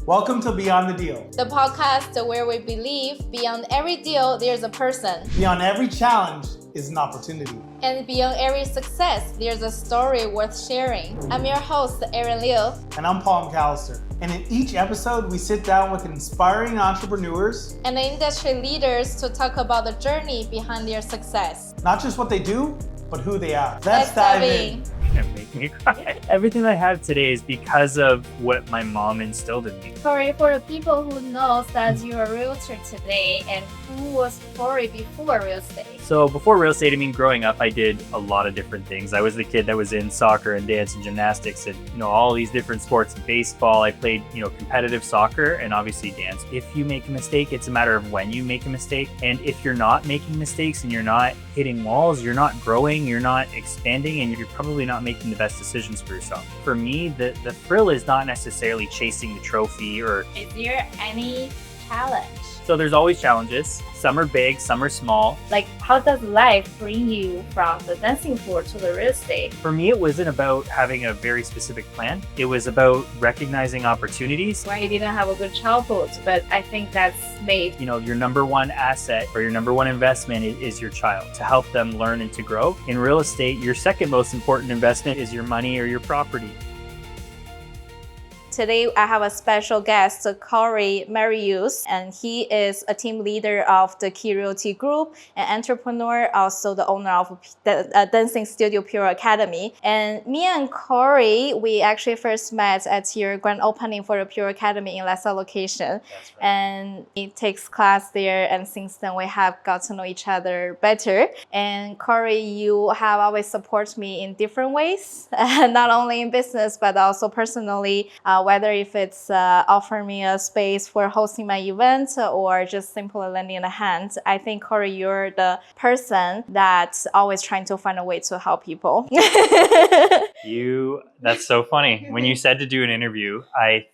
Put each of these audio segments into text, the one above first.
Welcome to Beyond the Deal. The podcast where we believe beyond every deal, there's a person. Beyond every challenge is an opportunity. And beyond every success, there's a story worth sharing. I'm your host, Erin Liu. And I'm Paul McAllister. And in each episode, we sit down with inspiring entrepreneurs and industry leaders to talk about the journey behind their success. Not just what they do, but who they are. Let's dive in. Make me cry. Everything I have today is because of what my mom instilled in me. Corey, for the people who knows that you're a realtor today, and who was Corey before real estate? So before real estate, growing up, I did a lot of different things. I was the kid that was in soccer and dance and gymnastics and, all these different sports and baseball. I played, competitive soccer and obviously dance. If you make a mistake, it's a matter of when you make a mistake. And if you're not making mistakes and you're not hitting walls, you're not growing, you're not expanding, and you're probably not making the best decisions for yourself. For me, the thrill is not necessarily chasing the trophy or... Is there any challenge? So there's always challenges. Some are big, some are small. Like, how does life bring you from the dancing floor to the real estate? For me, it wasn't about having a very specific plan. It was about recognizing opportunities. Why you didn't have a good childhood, but I think that's made. Your number one asset or your number one investment is your child, to help them learn and to grow. In real estate, your second most important investment is your money or your property. Today, I have a special guest, Corey Mariuz, and he is a team leader of the Key Realty Group, an entrepreneur, also the owner of the dancing studio Pure Academy. And me and Corey, we actually first met at your grand opening for the Pure Academy in Lhasa location. That's right. And he takes class there, and since then we have got to know each other better. And Corey, you have always supported me in different ways, not only in business, but also personally, whether if it's offering me a space for hosting my event or just simply lending a hand. I think, Corey, you're the person that's always trying to find a way to help people. That's so funny. When you said to do an interview, I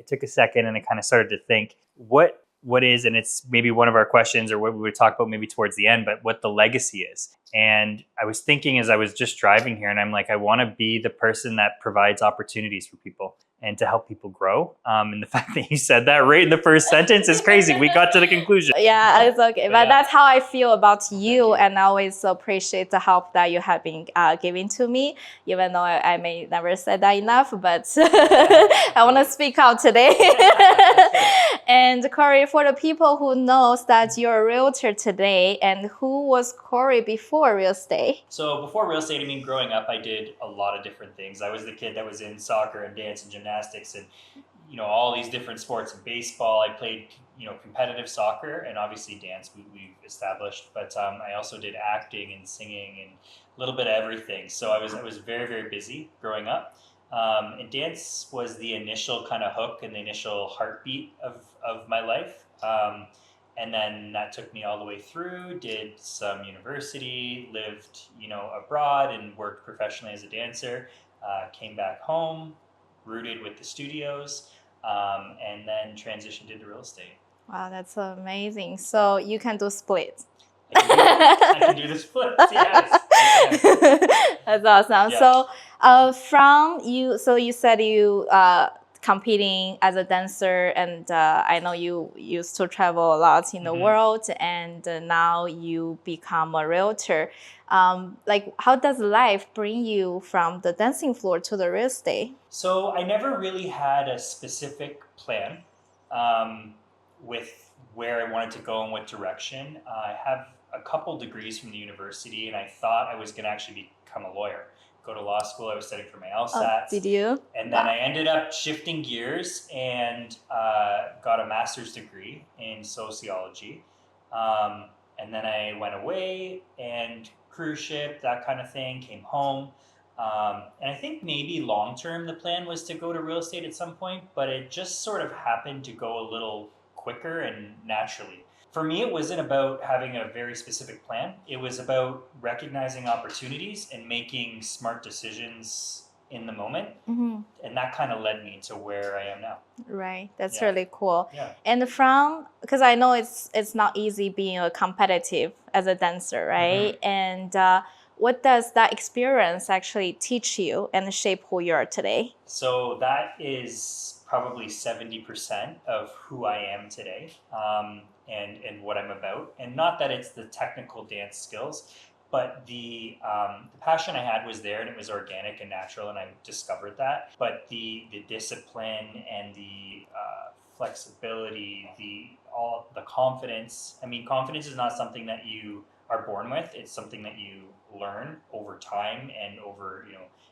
took a second and I kind of started to think what is, and it's maybe one of our questions or what we would talk about maybe towards the end, but what the legacy is. And I was thinking as I was just driving here, and I'm like, I want to be the person that provides opportunities for people and to help people grow. And the fact that you said that right in the first sentence is crazy. We got to the conclusion. Yeah, it's okay. But that's how I feel about you. And I always appreciate the help that you have been giving to me, even though I may never said that enough, but I want to speak out today. And Corey, for the people who knows that you're a realtor today, and who was Corey before real estate? So before real estate, growing up, I did a lot of different things. I was the kid that was in soccer and dance and gymnastics and, all these different sports and baseball. I played, competitive soccer and obviously dance we've established, but I also did acting and singing and a little bit of everything. So I was very, very busy growing up. And dance was the initial kind of hook and the initial heartbeat of my life. And then that took me all the way through, did some university, lived, abroad and worked professionally as a dancer, came back home, rooted with the studios, and then transitioned into real estate. Wow, that's amazing. So you can do splits. I can do the splits, yes. That's awesome. Yeah. So you said you competing as a dancer, and I know you used to travel a lot in the world, and now you become a realtor. How does life bring you from the dancing floor to the real estate? So I never really had a specific plan with where I wanted to go and what direction. I have a couple degrees from the university, and I thought I was going to actually become a lawyer. Go to law school. I was studying for my LSAT. Did you? And then I ended up shifting gears and got a master's degree in sociology. And then I went away and cruise ship, that kind of thing, came home. And I think maybe long-term the plan was to go to real estate at some point, but it just sort of happened to go a little quicker and naturally. For me, it wasn't about having a very specific plan. It was about recognizing opportunities and making smart decisions in the moment. And that kind of led me to where I am now. Right. That's really cool. Yeah. And because I know it's not easy being a competitive as a dancer, right? And what does that experience actually teach you and shape who you are today? So that is probably 70% of who I am today, and what I'm about. And not that it's the technical dance skills, but the passion I had was there, and it was organic and natural, and I discovered that. But the discipline and the flexibility, the confidence. I mean, confidence is not something that you are born with. It's something that you learn over time and over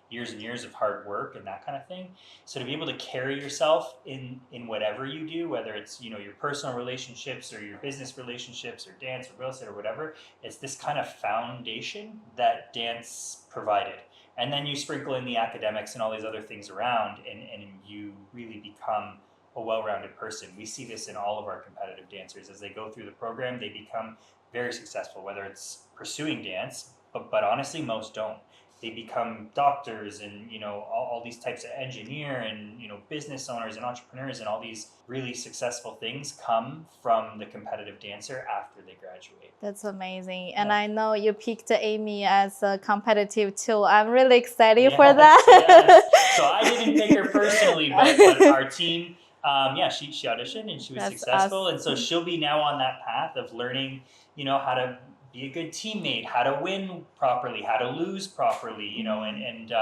years and years of hard work and that kind of thing. So to be able to carry yourself in whatever you do, whether it's your personal relationships or your business relationships or dance or real estate or whatever, it's this kind of foundation that dance provided. And then you sprinkle in the academics and all these other things around, and you really become a well-rounded person. We see this in all of our competitive dancers. As they go through the program, they become very successful, whether it's pursuing dance, but honestly, most don't. They become doctors and all these types of engineer and business owners and entrepreneurs, and all these really successful things come from the competitive dancer after they graduate. That's amazing. And I know you picked Amy as a competitive too. I'm really excited for that. Yes. So I didn't pick her personally, but our team, she auditioned and she was successful. Awesome. And so she'll be now on that path of learning, how to be a good teammate, how to win properly, how to lose properly, and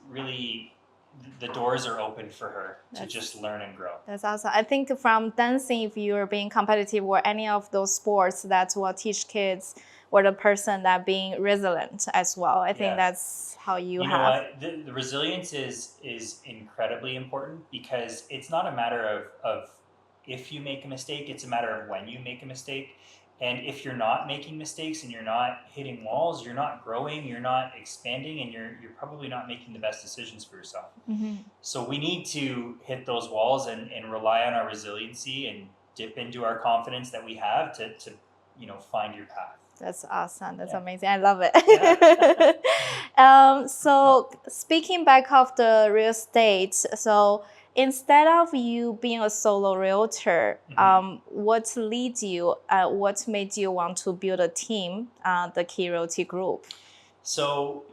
really the doors are open for her to just learn and grow. That's awesome. I think from dancing, if you're being competitive or any of those sports, that's what teach kids or the person that being resilient as well. I think that's how you have. Know what? The resilience is incredibly important, because it's not a matter of if you make a mistake, it's a matter of when you make a mistake. And if you're not making mistakes and you're not hitting walls, you're not growing, you're not expanding, and you're probably not making the best decisions for yourself. Mm-hmm. So we need to hit those walls and rely on our resiliency and dip into our confidence that we have to find your path. That's awesome. That's amazing. I love it. So speaking back of the real estate, so instead of you being a solo realtor, what leads you? What made you want to build a team, the Key Realty Group? So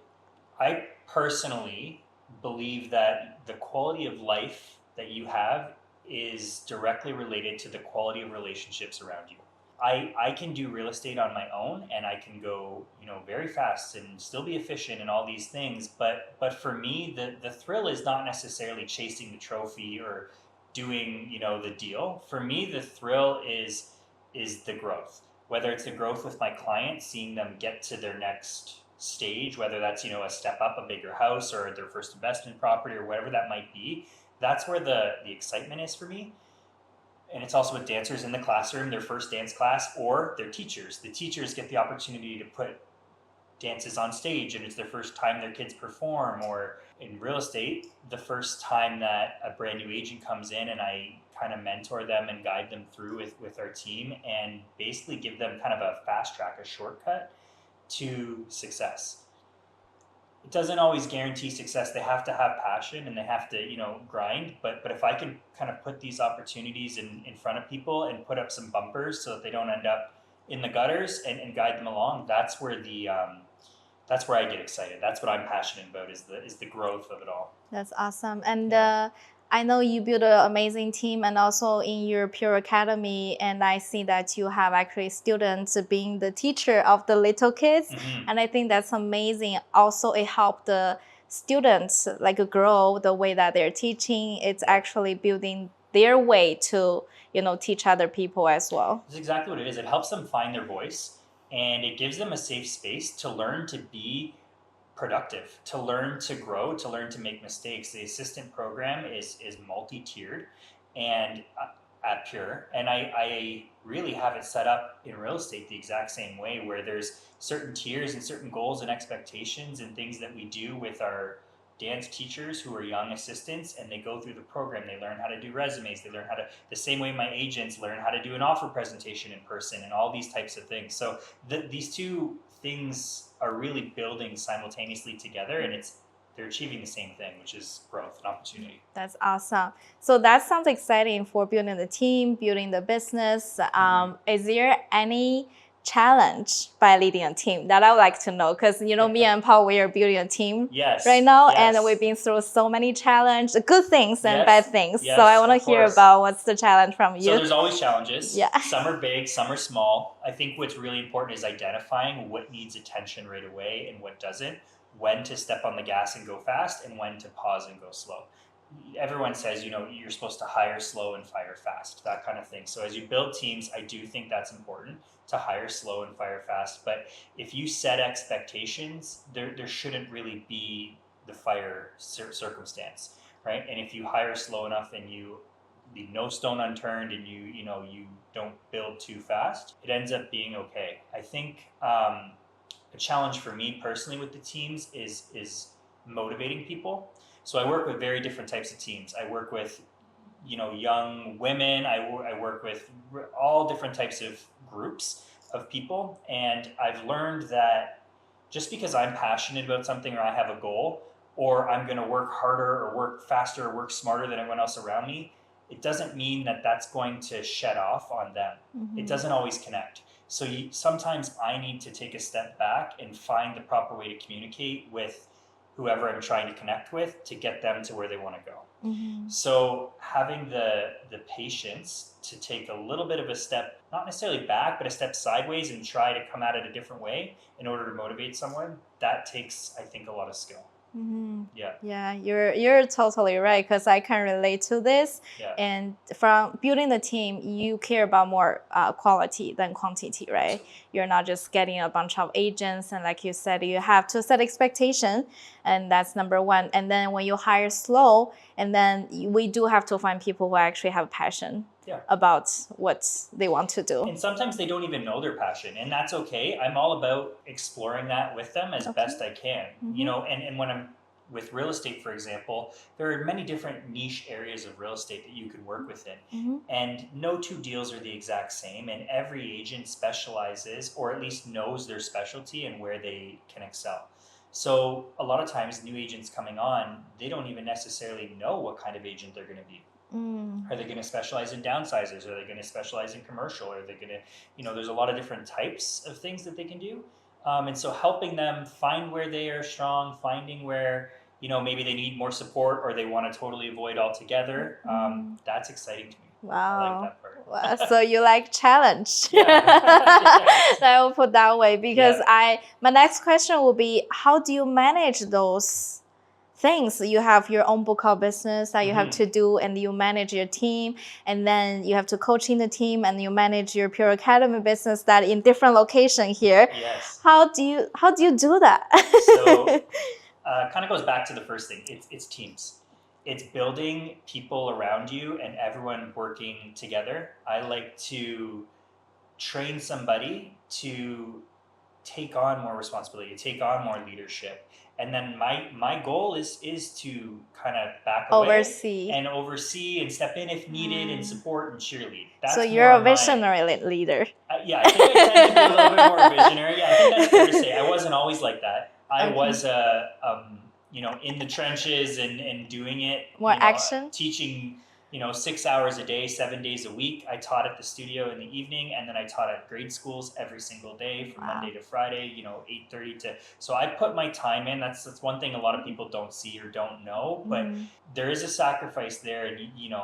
I personally believe that the quality of life that you have is directly related to the quality of relationships around you. I can do real estate on my own, and I can go, very fast and still be efficient and all these things. But for me, the thrill is not necessarily chasing the trophy or doing, the deal. For me, the thrill is the growth. Whether it's the growth with my clients, seeing them get to their next stage, whether that's, a step up, a bigger house, or their first investment property, or whatever that might be. That's where the excitement is for me. And it's also with dancers in the classroom, their first dance class, or their teachers. The teachers get the opportunity to put dances on stage, and it's their first time their kids perform. Or in real estate, the first time that a brand new agent comes in, and I kind of mentor them and guide them through with our team, and basically give them kind of a fast track, a shortcut to success. It doesn't always guarantee success. They have to have passion and they have to, grind. But if I can kind of put these opportunities in front of people and put up some bumpers so that they don't end up in the gutters, and guide them along, that's where that's where I get excited. That's what I'm passionate about, is the growth of it all. That's awesome. And I know you build an amazing team, and also in your Pure Academy, and I see that you have actually students being the teacher of the little kids. Mm-hmm. And I think that's amazing. Also, it helped the students grow the way that they're teaching. It's actually building their way to, teach other people as well. That's exactly what it is. It helps them find their voice, and it gives them a safe space to learn to be productive, to learn to grow, to learn to make mistakes. The assistant program is multi-tiered and at Pure, and I really have it set up in real estate the exact same way, where there's certain tiers and certain goals and expectations and things that we do with our dance teachers who are young assistants, and they go through the program. They learn how to do resumes. They learn how to, the same way my agents learn how to do an offer presentation in person and all these types of things. So these two things are really building simultaneously together, and they're achieving the same thing, which is growth and opportunity. That's awesome. So that sounds exciting for building the team, building the business. Is there any challenged by leading a team? That I would like to know, because me and Paul, we are building a team right now, and we've been through so many challenges, good things and bad things. So I want to hear about what's the challenge from you. So there's always challenges. Yeah. Some are big, some are small. I think what's really important is identifying what needs attention right away and what doesn't, when to step on the gas and go fast, and when to pause and go slow. Everyone says, you're supposed to hire slow and fire fast, that kind of thing. So as you build teams, I do think that's important, to hire slow and fire fast. But if you set expectations, there shouldn't really be the fire circumstance, right? And if you hire slow enough and you leave no stone unturned and you don't build too fast, it ends up being okay. I think a challenge for me personally with the teams is motivating people. So I work with very different types of teams. I work with, young women. I work with all different types of groups of people. And I've learned that just because I'm passionate about something, or I have a goal, or I'm going to work harder or work faster or work smarter than everyone else around me, it doesn't mean that that's going to shed off on them. Mm-hmm. It doesn't always connect. So sometimes I need to take a step back and find the proper way to communicate with whoever I'm trying to connect with to get them to where they want to go. Mm-hmm. So having the patience to take a little bit of a step, not necessarily back, but a step sideways and try to come at it a different way in order to motivate someone, that takes, I think, a lot of skill. Mm-hmm. Yeah. Yeah, you're totally right, because I can relate to this. Yeah. And from building the team, you care about more quality than quantity, right? You're not just getting a bunch of agents, and like you said, you have to set expectation, and that's number one. And then when you hire slow, and then we do have to find people who actually have passion. Yeah. About what they want to do. And sometimes they don't even know their passion, and that's okay. I'm all about exploring that with them as best I can. Mm-hmm. And when I'm with real estate, for example, there are many different niche areas of real estate that you could work within. Mm-hmm. And no two deals are the exact same, and every agent specializes, or at least knows their specialty and where they can excel. So a lot of times new agents coming on, they don't even necessarily know what kind of agent they're going to be. Mm. Are they going to specialize in downsizers? Are they going to specialize in commercial? Are they going to, there's a lot of different types of things that they can do. And so helping them find where they are strong, finding where, maybe they need more support or they want to totally avoid altogether. That's exciting to me. Wow. I like that part. Wow. So you like challenge. Yeah. I will put that way, because my next question will be, how do you manage those things? You have your own book of business that you have to do, and you manage your team, and then you have to coach in the team, and you manage your Pure Academy business that in different location here. Yes. How do you do that? So kind of goes back to the first thing. It's teams. It's building people around you and everyone working together. I like to train somebody to take on more responsibility, take on more leadership. And then my goal is to kind of back away oversee and step in if needed and support and cheerlead. That's so you're a visionary leader. Yeah, I think I tend to be a little bit more visionary. Yeah, I think that's fair to say. I wasn't always like that. I was in the trenches and doing it. More action. Teaching 6 hours a day, 7 days a week. I taught at the studio in the evening, and then I taught at grade schools every single day from Monday to Friday, 8:30 to. So I put my time in. That's one thing a lot of people don't see or don't know, but there is a sacrifice there. And,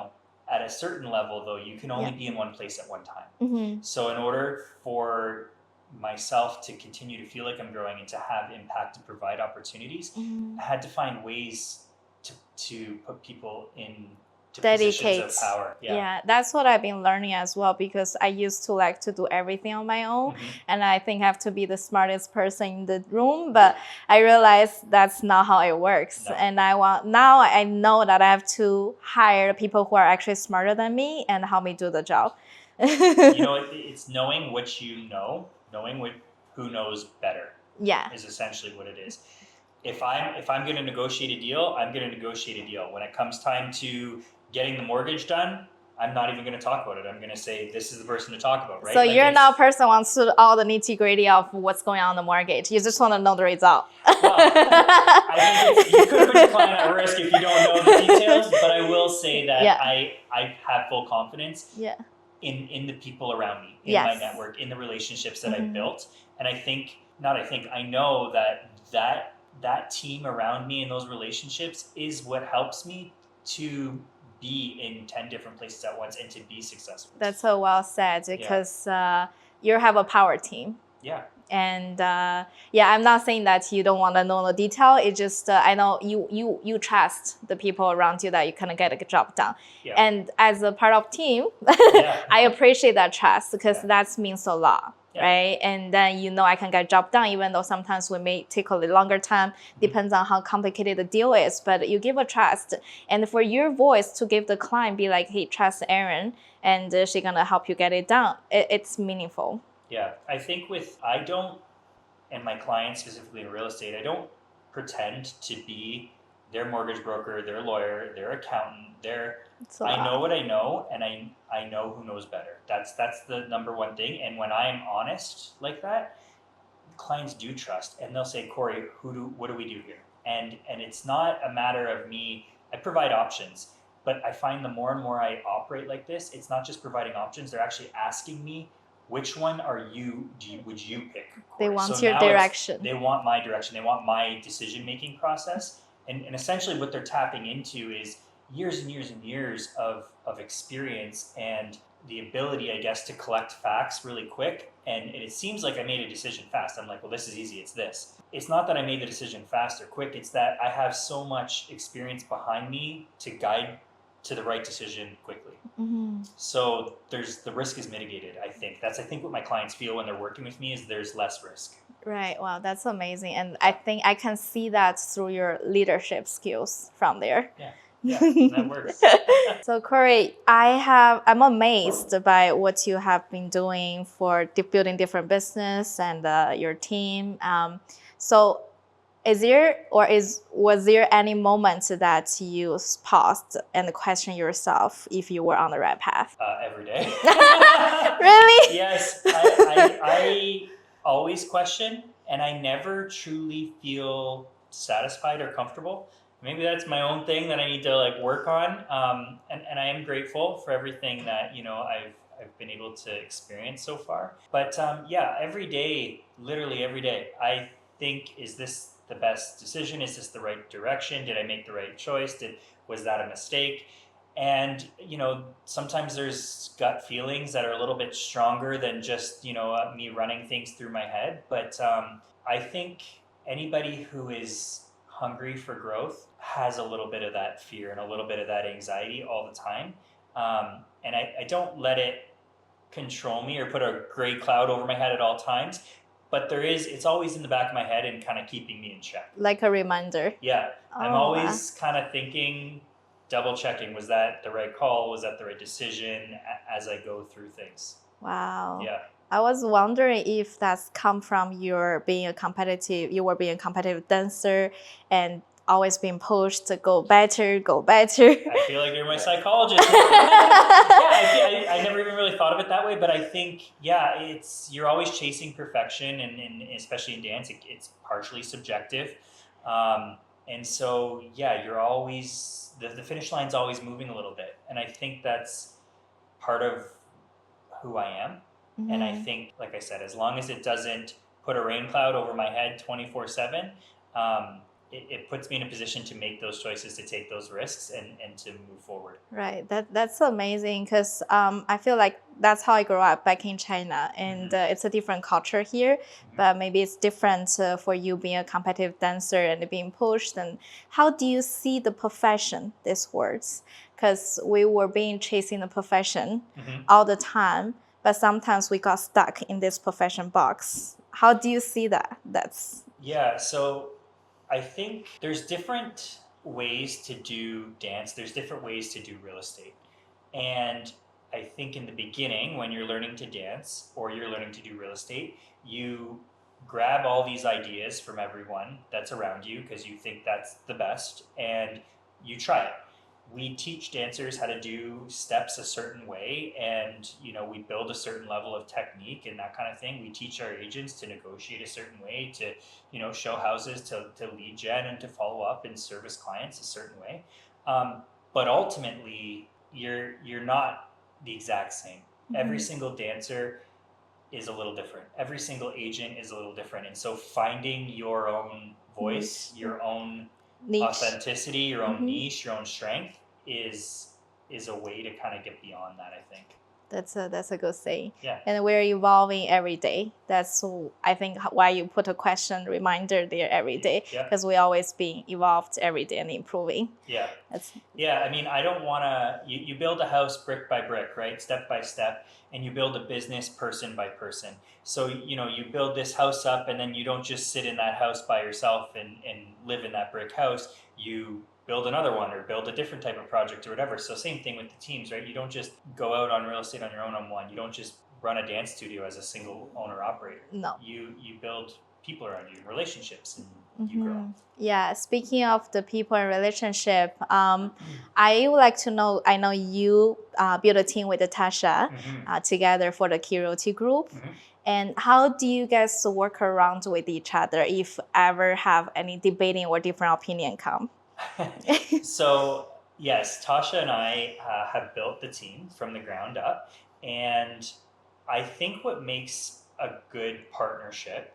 at a certain level, though, you can only be in one place at one time. Mm-hmm. So in order for myself to continue to feel like I'm growing and to have impact and provide opportunities, I had to find ways to put people in positions of power. Yeah, that's what I've been learning as well, because I used to like to do everything on my own, and I think I have to be the smartest person in the room, but I realized that's not how it works. No. And now I know that I have to hire people who are actually smarter than me and help me do the job. It's knowing what you know, knowing who knows better. Yeah, is essentially what it is. If I'm going to negotiate a deal, I'm going to negotiate a deal. When it comes time to getting the mortgage done, I'm not even going to talk about it. I'm going to say, this is the person to talk about, right? So you're not a person who wants to all the nitty-gritty of what's going on in the mortgage. You just want to know the result. Well, I think you could put your client at risk if you don't know the details, but I will say that I have full confidence. Yeah. in the people around me, in my network, in the relationships that I've built. And I know that team around me and those relationships is what helps me to be in 10 different places at once and to be successful. That's so well said, because you have a power team. Yeah. And I'm not saying that you don't want to know the detail. It's just I know you trust the people around you that you can get a job done. Yeah. And as a part of team, I appreciate that trust, because that means a lot, right? And then I can get job done, even though sometimes we may take a little longer time, depends on how complicated the deal is. But you give a trust, and for your voice to give the client, be like, hey, trust Erin, and she's gonna help you get it done. It's meaningful. Yeah, I think and my clients specifically in real estate, I don't pretend to be their mortgage broker, their lawyer, their accountant. I know what I know, and I know who knows better. That's the number one thing. And when I am honest like that, clients do trust, and they'll say, Corey, what do we do here? And it's not a matter of me. I provide options, but I find the more and more I operate like this, it's not just providing options. They're actually asking me, which one would you pick, Corey? They want your direction. They want my direction. They want my decision-making process. And essentially what they're tapping into is years and years and years of experience and the ability, I guess, to collect facts really quick. And it seems like I made a decision fast. I'm like, well, this is easy. It's this. It's not that I made the decision fast or quick. It's that I have so much experience behind me to guide to the right decision quickly. So the risk is mitigated, I think. That's what my clients feel when they're working with me, is there's less risk. Right. Wow, that's amazing. And I think I can see that through your leadership skills from there. Yeah, that works. So Corey, I'm amazed by what you have been doing for building different business and your team. So was there any moment that you paused and questioned yourself if you were on the right path? Every day. Really? Yes, I always question, and I never truly feel satisfied or comfortable. Maybe that's my own thing that I need to work on. And I am grateful for everything that I've been able to experience so far. But every day, literally every day, I think, is this the best decision? Is this the right direction? Did I make the right choice? Was that a mistake? And sometimes there's gut feelings that are a little bit stronger than just me running things through my head. But I think anybody who is hungry for growth has a little bit of that fear and a little bit of that anxiety all the time. And I don't let it control me or put a gray cloud over my head at all times. But it's always in the back of my head and kind of keeping me in check. Like a reminder. Yeah. I'm always kind of thinking, double checking, was that the right call? Was that the right decision as I go through things? Wow. Yeah. I was wondering if that's come from you were being a competitive dancer and always being pushed to go better. I feel like you're my psychologist. I never even really thought of it that way, but I think, you're always chasing perfection, and especially in dance, it's partially subjective. And so, you're always, the finish line's always moving a little bit. And I think that's part of who I am. And I think, like I said, as long as it doesn't put a rain cloud over my head 24/7, it puts me in a position to make those choices, to take those risks, and to move forward. Right. That's amazing, because I feel like that's how I grew up back in China, and it's a different culture here, but maybe it's different for you being a competitive dancer and being pushed. And how do you see the profession, these words? Because we were chasing the profession all the time, but sometimes we got stuck in this profession box. How do you see that? So I think there's different ways to do dance. There's different ways to do real estate. And I think in the beginning, when you're learning to dance or you're learning to do real estate, you grab all these ideas from everyone that's around you because you think that's the best, and you try it. We teach dancers how to do steps a certain way, and we build a certain level of technique and that kind of thing. We teach our agents to negotiate a certain way, to show houses, to lead gen, and to follow up and service clients a certain way. But ultimately, you're not the exact same. Every single dancer is a little different. Every single agent is a little different. And so finding your own voice, your own Niche. authenticity, your own niche, your own strength is a way to kind of get beyond that, I think. That's a good saying. Yeah. And we're evolving every day. That's I think why you put a question reminder there every day, because we always being evolved every day and improving. Yeah. I mean, I don't want to. You build a house brick by brick, right? Step by step, and you build a business person by person. So you build this house up, and then you don't just sit in that house by yourself and live in that brick house. You build another one or build a different type of project or whatever. So same thing with the teams, right? You don't just go out on real estate on your own on one. You don't just run a dance studio as a single owner operator. No. You build people around you, relationships, and you grow. Yeah, speaking of the people and relationship, I would like to know, I know you built a team with Natasha together for the Kiroti group. And how do you guys work around with each other if ever have any debating or different opinion come? So yes, Tasha and I have built the team from the ground up, and I think what makes a good partnership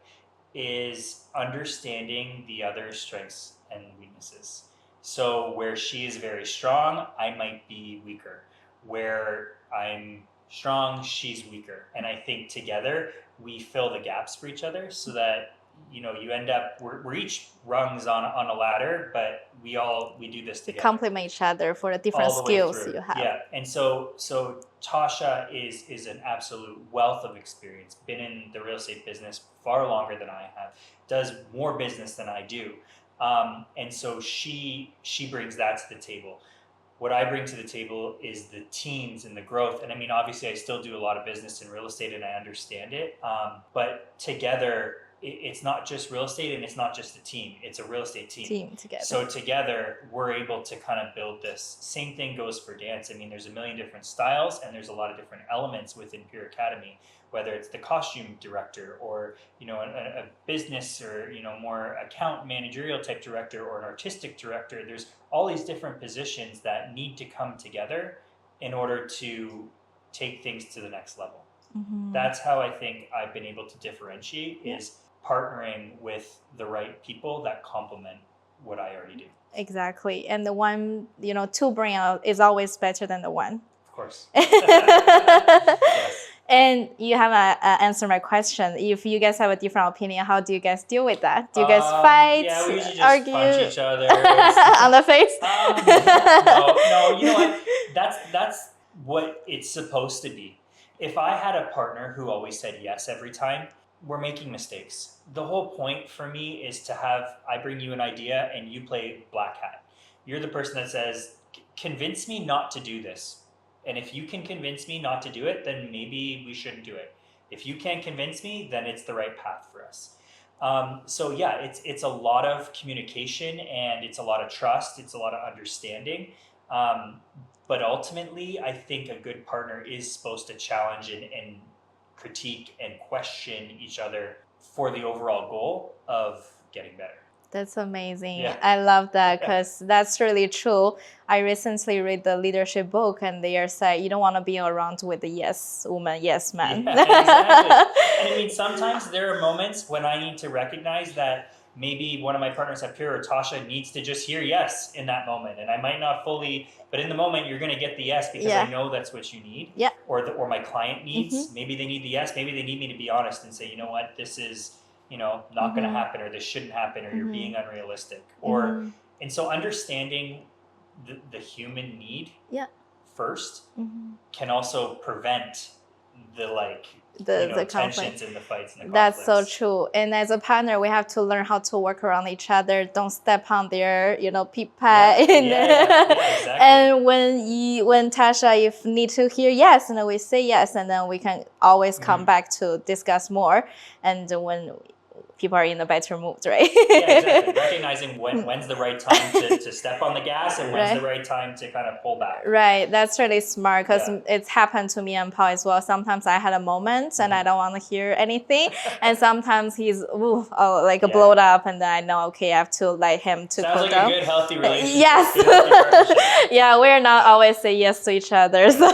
is understanding the other's strengths and weaknesses. So where she is very strong, I might be weaker. Where I'm strong, she's weaker. And I think together we fill the gaps for each other so that you end up, we're each rungs on a ladder, but we do this together. Complement each other for the different skills you have. Yeah, and so Tasha is an absolute wealth of experience, been in the real estate business far longer than I have, does more business than I do. And so she brings that to the table. What I bring to the table is the teams and the growth. And I mean, obviously I still do a lot of business in real estate and I understand it. But together, it's not just real estate and it's not just a team. It's a real estate team together. So together, we're able to kind of build this. Same thing goes for dance. I mean, there's a million different styles and there's a lot of different elements within Pure Academy, whether it's the costume director or, a business or, more account managerial type director or an artistic director. There's all these different positions that need to come together in order to take things to the next level. That's how I think I've been able to differentiate is partnering with the right people that complement what I already do. Exactly. And the one, two bring out is always better than the one. Of course. Yes. And you have answered my question. If you guys have a different opinion, how do you guys deal with that? Do you guys fight, yeah, we usually just argue? Punch each other. On the face? No, you know what? That's what it's supposed to be. If I had a partner who always said yes every time, we're making mistakes. The whole point for me is to I bring you an idea and you play black hat. You're the person that says, convince me not to do this. And if you can convince me not to do it, then maybe we shouldn't do it. If you can't convince me, then it's the right path for us. So yeah, it's a lot of communication and it's a lot of trust. It's a lot of understanding. But ultimately, I think a good partner is supposed to challenge and critique and question each other for the overall goal of getting better. That's amazing. Yeah. I love that because that's really true. I recently read the leadership book and they are saying you don't want to be around with the yes woman, yes man. Yeah, exactly. And I mean, sometimes there are moments when I need to recognize that maybe one of my partners at Pure or Tasha needs to just hear yes in that moment. And I might not fully, but in the moment you're going to get the yes because I know that's what you need. Yeah. Or my client needs. Maybe they need the yes. Maybe they need me to be honest and say, you know what, this is not going to happen, or this shouldn't happen, or you're being unrealistic. Or and so understanding the human need first can also prevent the tensions and the fights and the conflicts. That's so true. And as a partner, we have to learn how to work around each other. Don't step on their, peep pad. Exactly. And when Tasha, if need to hear yes, and then we say yes, and then we can always come back to discuss more. And when people are in a better mood, right? Yeah, exactly. Recognizing when's the right time to step on the gas and when's the right time to kind of pull back. Right. That's really smart because it's happened to me and Paul as well. Sometimes I had a moment and I don't want to hear anything. And sometimes he's blowed up and then I know, okay, I have to let him to Sounds cool like down. a good, healthy relationship. Yes. Yeah, we're not always say yes to each other. So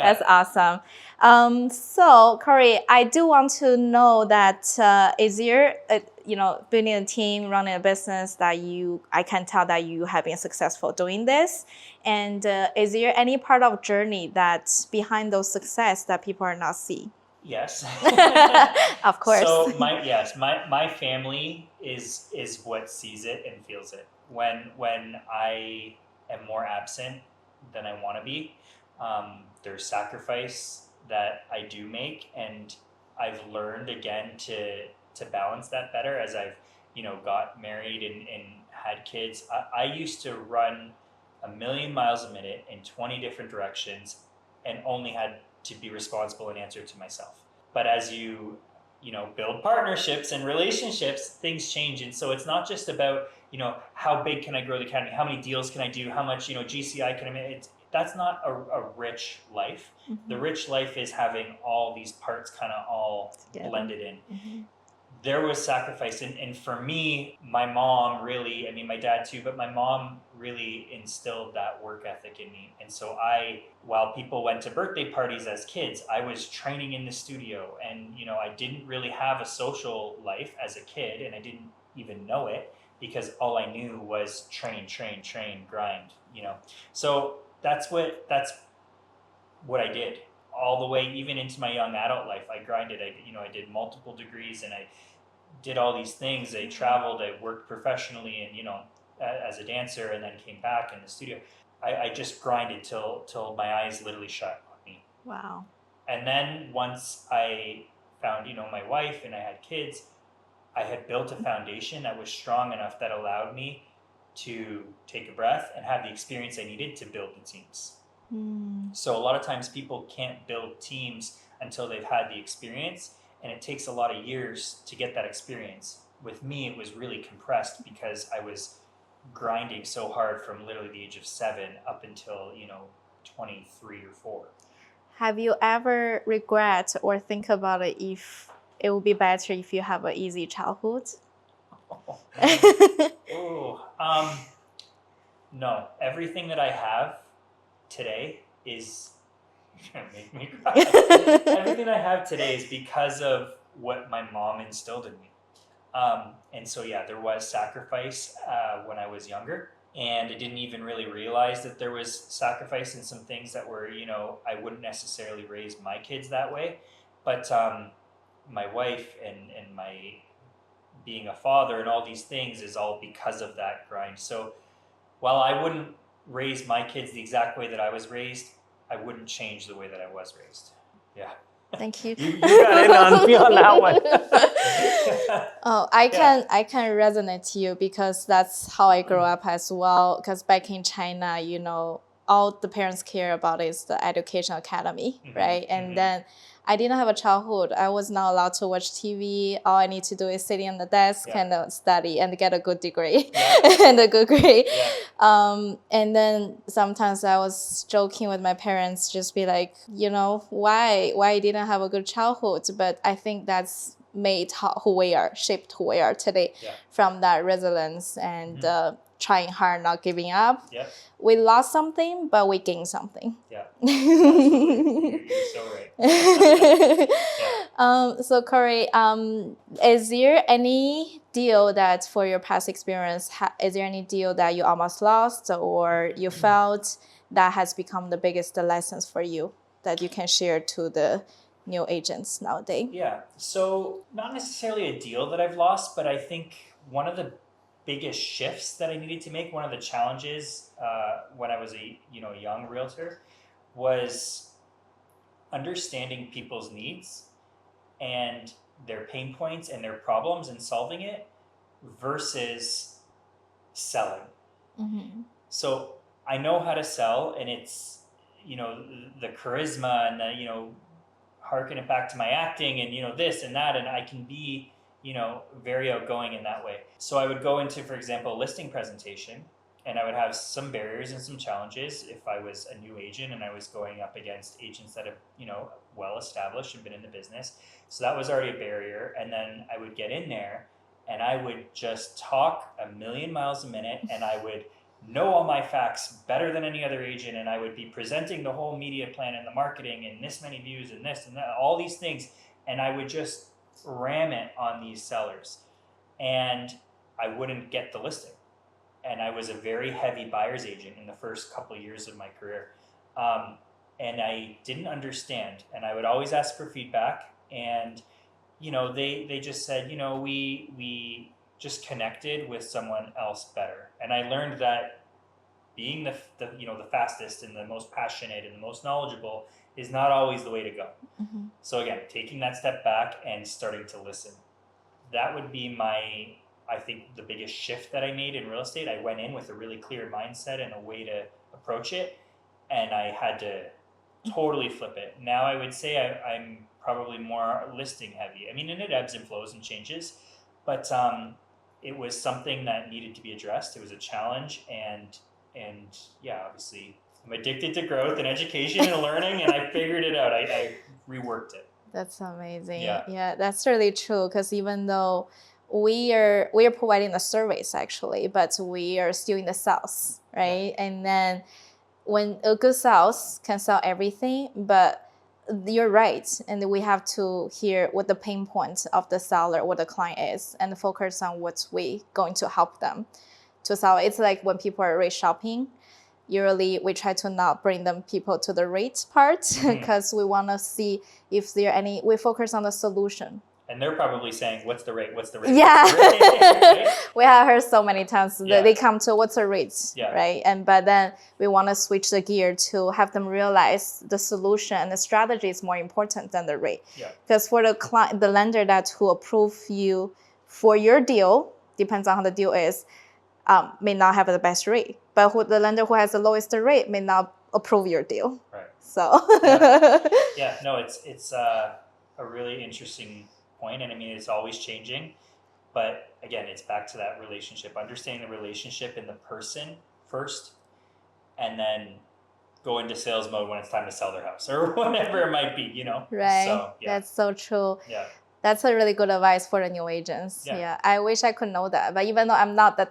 That's awesome. So Corey, I do want to know that is there, building a team, running a business that I can tell that you have been successful doing this. And is there any part of journey that's behind those success that people are not seeing? Yes. Of course. So my family is what sees it and feels it. When I am more absent than I want to be, there's sacrifice that I do make, and I've learned again to balance that better as I've got married and had kids. I used to run 1,000,000 miles a minute in 20 different directions and only had to be responsible and answer to myself. But as you build partnerships and relationships, things change. And so it's not just about, how big can I grow the academy? How many deals can I do? How much, GCI can I make? That's not a rich life. Mm-hmm. The rich life is having all these parts kind of all blended in. Mm-hmm. There was sacrifice. And for me, my mom really, my dad too, but my mom really instilled that work ethic in me. And so while people went to birthday parties as kids, I was training in the studio, and, I didn't really have a social life as a kid, and I didn't even know it because all I knew was train, grind, So that's what I did all the way, even into my young adult life. I grinded. I did multiple degrees, and I did all these things. I traveled. I worked professionally, and as a dancer, and then came back in the studio. I just grinded till my eyes literally shut on me. Wow. And then once I found my wife and I had kids, I had built a foundation that was strong enough that allowed me to take a breath and have the experience I needed to build the teams. So a lot of times people can't build teams until they've had the experience, and it takes a lot of years to get that experience. With me, it was really compressed because I was grinding so hard from literally the age of 7 up until 23 or 4. Have you ever regret or think about it if it would be better if you have an easy childhood? No. Everything that I have today is gonna make me cry. Everything I have today is because of what my mom instilled in me. And so there was sacrifice when I was younger, and I didn't even really realize that there was sacrifice in some things that were, I wouldn't necessarily raise my kids that way. But my wife and my being a father and all these things is all because of that grind. So while I wouldn't raise my kids the exact way that I was raised, I wouldn't change the way that I was raised. Yeah. Thank you. You got in on me on that one. I can resonate to you because that's how I grew up as well. Because back in China, all the parents care about is the education academy, right? And then I didn't have a childhood. I was not allowed to watch TV. All I need to do is sit on the desk and study and get a good degree and a good grade. And then sometimes I was joking with my parents, just be like, why I didn't have a good childhood? But I think that's made who we are, shaped who we are today from that resilience and trying hard, not giving up. We lost something, but we gained something. Absolutely. You're so right. So Corey, is there any deal that for your past experience, is there any deal that you almost lost or you felt that has become the biggest lessons for you that you can share to the new agents nowadays? Yeah, so not necessarily a deal that I've lost, but I think one of the biggest shifts that I needed to make, one of the challenges when I was a young realtor, was understanding people's needs and their pain points and their problems and solving it versus selling. So I know how to sell, and it's the charisma and the harken it back to my acting and this and that, and I can be very outgoing in that way. So I would go into, for example, a listing presentation, and I would have some barriers and some challenges if I was a new agent and I was going up against agents that have well established and been in the business. So that was already a barrier. And then I would get in there and I would just talk 1,000,000 miles a minute, and I would know all my facts better than any other agent, and I would be presenting the whole media plan and the marketing and this many views and this and that, all these things, and I would just ram it on these sellers, and I wouldn't get the listing. And I was a very heavy buyer's agent in the first couple of years of my career, and I didn't understand, and I would always ask for feedback, and they just said, we just connected with someone else better. And I learned that being the fastest and the most passionate and the most knowledgeable is not always the way to go. Mm-hmm. So again, taking that step back and starting to listen. That would be I think the biggest shift that I made in real estate. I went in with a really clear mindset and a way to approach it, and I had to totally flip it. Now I would say I'm probably more listing heavy. I mean, and it ebbs and flows and changes, but it was something that needed to be addressed. It was a challenge, and yeah, obviously I'm addicted to growth and education and learning, and I figured it out. I reworked it. That's amazing. Yeah, that's really true, because even though we are providing the service actually, but we are still in the sales, right? Yeah. And then when a good sales can sell everything, but you're right, and we have to hear what the pain point of the seller, what the client is, and focus on what we going to help them to sell. It's like when people are rate shopping, usually we try to not bring them people to the rate part, because we want to see if there are any. We focus on the solution. And they're probably saying, "What's the rate? What's the rate?" Yeah, What's the rate? Right? We have heard so many times that Yeah. they come to what's the rate, Yeah. right? But then we want to switch the gear to have them realize the solution and the strategy is more important than the rate. Yeah. Because for the client, the lender who approve you for your deal, depends on how the deal is, may not have the best rate. But the lender who has the lowest rate may not approve your deal. Right. So. Yeah. No, it's a really interesting point, and I mean it's always changing, but again, it's back to that relationship, understanding the relationship in the person first, and then go into sales mode when it's time to sell their house or whatever it might be, Right. So, yeah. That's so true. Yeah. That's a really good advice for the new agents. Yeah. I wish I could know that. But even though I'm not the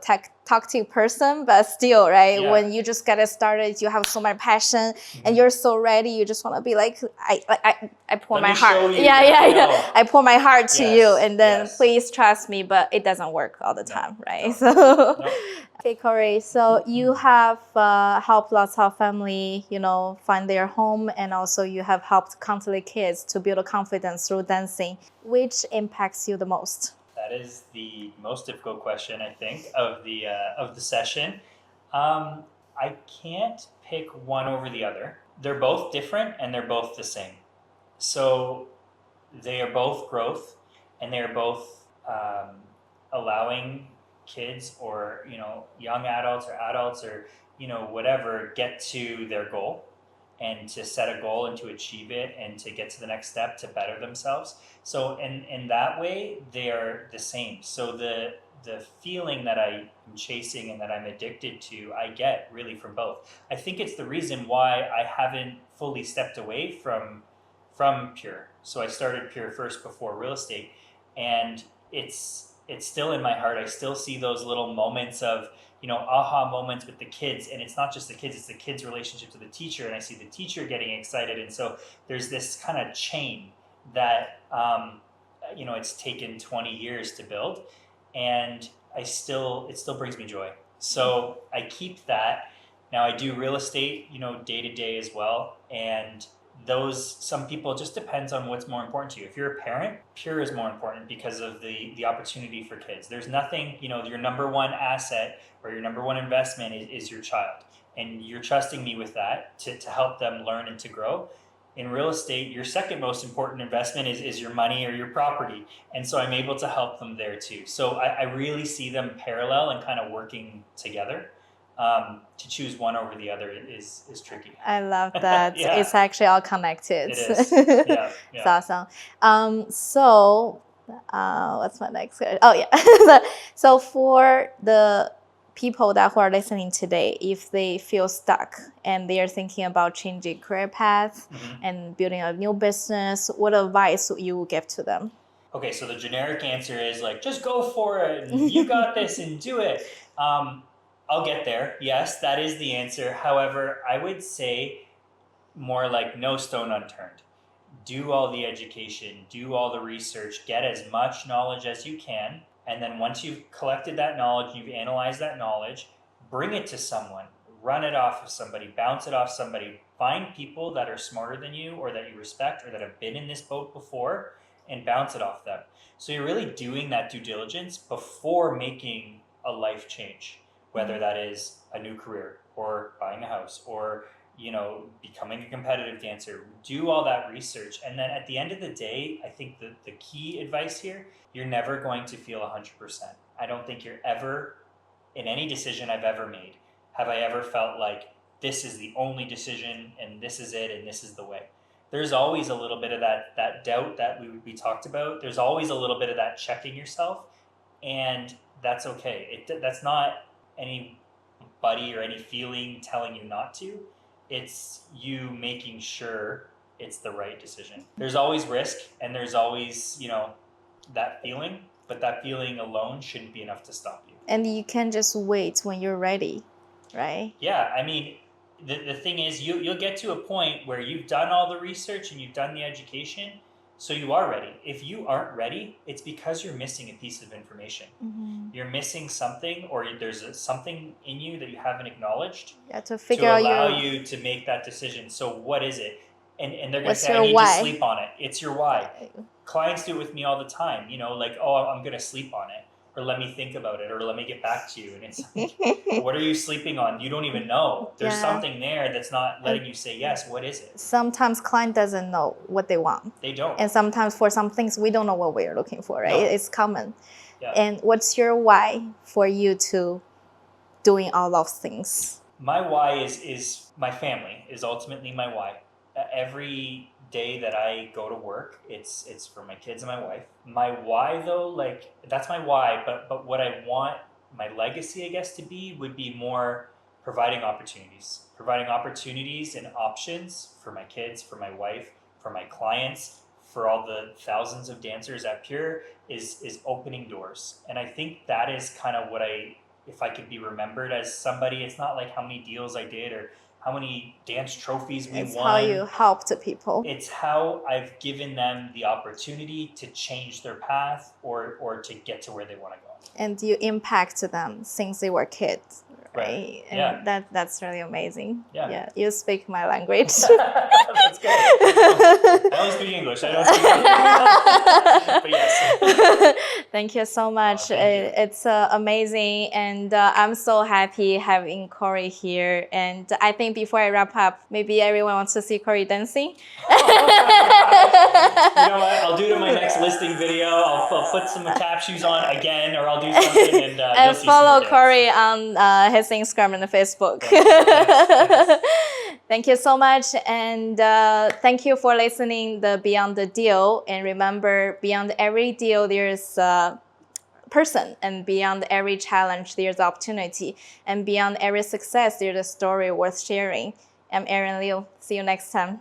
talkative person, but still, right? Yeah. When you just get it started, you have so much passion and you're so ready. You just want to be like, I pour Let my me show heart. you. Yeah. I pour my heart to Yes, you, and then yes. please trust me. But it doesn't work all the time, right? No. So. No. Okay, Corey. So you have helped lots of family, find their home, and also you have helped countless kids to build a confidence through dancing. Which impacts you the most? That is the most difficult question, I think, of the session. I can't pick one over the other. They're both different and they're both the same. So they are both growth, and they are both allowing kids or young adults or whatever get to their goal, and to set a goal and to achieve it and to get to the next step to better themselves. So in that way, they are the same. So the feeling that I am chasing and that I'm addicted to, I get really from both. I think it's the reason why I haven't fully stepped away from Pure. So I started Pure first before real estate, and it's still in my heart. I still see those little moments of aha moments with the kids, and it's not just the kids, it's the kids' relationship to the teacher, and I see the teacher getting excited, and so there's this kind of chain that it's taken 20 years to build, and it still brings me joy. So I keep that. Now I do real estate day to day as well, and some people, just depends on what's more important to you. If you're a parent, Pure is more important because of the opportunity for kids. There's nothing, your number one asset or your number one investment is your child. And you're trusting me with that to help them learn and to grow. In real estate, your second most important investment is your money or your property. And so I'm able to help them there too. So I really see them parallel and kind of working together. To choose one over the other is tricky. I love that. Yeah. It's actually all connected. It is. Yeah. It's awesome. So what's my next question? Oh yeah. So for the people who are listening today, if they feel stuck and they are thinking about changing career path and building a new business, what advice would you give to them? Okay, so the generic answer is just go for it, and you got this, and do it. I'll get there. Yes, that is the answer. However, I would say more like no stone unturned. Do all the education, do all the research, get as much knowledge as you can. And then once you've collected that knowledge, you've analyzed that knowledge, bring it to someone, run it off of somebody, bounce it off somebody, find people that are smarter than you or that you respect or that have been in this boat before and bounce it off them. So you're really doing that due diligence before making a life change, whether that is a new career or buying a house or becoming a competitive dancer. Do all that research. And then at the end of the day, I think the key advice here, you're never going to feel 100%. I don't think you're ever, in any decision I've ever made, have I ever felt like this is the only decision and this is it and this is the way. There's always a little bit of that doubt that we talked about. There's always a little bit of that checking yourself, and that's okay. That's not anybody or any feeling telling you not to. It's you making sure it's the right decision. There's always risk and there's always, that feeling, but that feeling alone shouldn't be enough to stop you. And you can just wait when you're ready, right? Yeah, I mean, the thing is you'll get to a point where you've done all the research and you've done the education, so you are ready. If you aren't ready, it's because you're missing a piece of information. You're missing something, or there's something in you that you haven't acknowledged to figure out allow you to make that decision. So what is it? And they're going to What's say, I your need why? to sleep on it. It's your why. Clients do it with me all the time, like, oh, I'm going to sleep on it, or let me think about it, or let me get back to you. And it's like, what are you sleeping on? You don't even know. There's something there that's not letting you say yes. What is it? Sometimes client doesn't know what they want. They don't. And sometimes for some things, we don't know what we're looking for, right? No. It's common. Yeah. And what's your why for you to doing all those things? My why is my family, is ultimately my why. Every day that I go to work, it's for my kids and my wife. My why though, like that's my why, but what I want my legacy, I guess, to be would be more providing opportunities and options for my kids, for my wife, for my clients, for all the thousands of dancers at Pure, is opening doors. And I think that is kind of what if I could be remembered as somebody, it's not like how many deals I did or how many dance trophies we It's won. how you help the people. It's how I've given them the opportunity to change their path or to get to where they want to go. And you impact them since they were kids, right? And yeah. that's really amazing. Yeah. You speak my language. That's good. I only speak English. I don't speak English. But yes. Thank you so much. Thank you. It's amazing. And I'm so happy having Corey here. And I think before I wrap up, maybe everyone wants to see Corey dancing. You know what? I'll do it in my next listing video. I'll put some tap shoes on again, or I'll do something and you'll see follow some more Corey on his Instagram and Facebook. Yes. Thank you so much, and thank you for listening to Beyond the Deal. And remember, beyond every deal, there's a person, and beyond every challenge, there's opportunity, and beyond every success, there's a story worth sharing. I'm Erin Liu. See you next time.